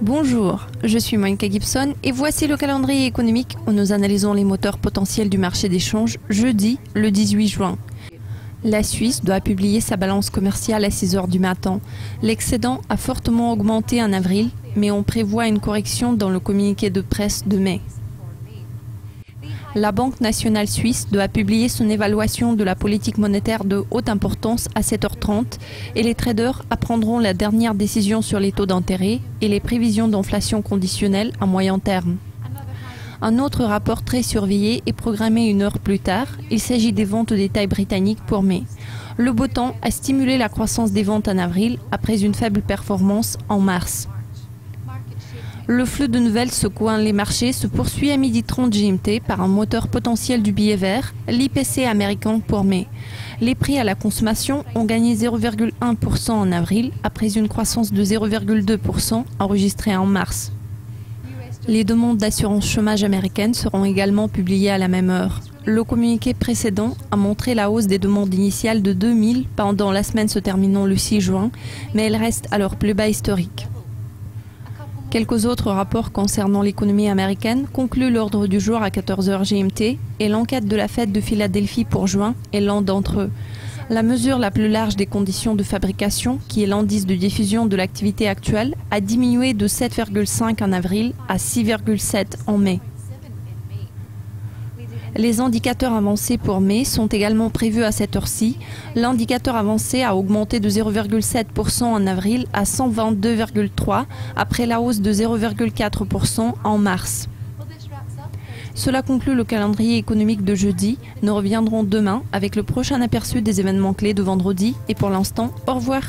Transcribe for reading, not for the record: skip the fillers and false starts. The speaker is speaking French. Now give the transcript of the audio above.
Bonjour, je suis Monica Gibson et voici le calendrier économique où nous analysons les moteurs potentiels du marché des changes jeudi, le 18 juin. La Suisse doit publier sa balance commerciale à 6 heures du matin. L'excédent a fortement augmenté en avril, mais on prévoit une correction dans le communiqué de presse de mai. La Banque nationale suisse doit publier son évaluation de la politique monétaire de haute importance à 7h30 et les traders apprendront la dernière décision sur les taux d'intérêt et les prévisions d'inflation conditionnelle à moyen terme. Un autre rapport très surveillé est programmé 1 heure plus tard. Il s'agit des ventes au détail britanniques pour mai. Le beau temps a stimulé la croissance des ventes en avril après une faible performance en mars. Le flux de nouvelles secouant les marchés se poursuit à 12h30 GMT par un moteur potentiel du billet vert, l'IPC américain pour mai. Les prix à la consommation ont gagné 0,1% en avril après une croissance de 0,2% enregistrée en mars. Les demandes d'assurance chômage américaines seront également publiées à la même heure. Le communiqué précédent a montré la hausse des demandes initiales de 2000 pendant la semaine se terminant le 6 juin, mais elle reste à leur plus bas historique. Quelques autres rapports concernant l'économie américaine concluent l'ordre du jour à 14h GMT et l'enquête de la Fed de Philadelphie pour juin est l'un d'entre eux. La mesure la plus large des conditions de fabrication, qui est l'indice de diffusion de l'activité actuelle, a diminué de 7,5 en avril à 6,7 en mai. Les indicateurs avancés pour mai sont également prévus à cette heure-ci. L'indicateur avancé a augmenté de 0,7% en avril à 122,3 après la hausse de 0,4% en mars. Cela conclut le calendrier économique de jeudi. Nous reviendrons demain avec le prochain aperçu des événements clés de vendredi. Et pour l'instant, au revoir.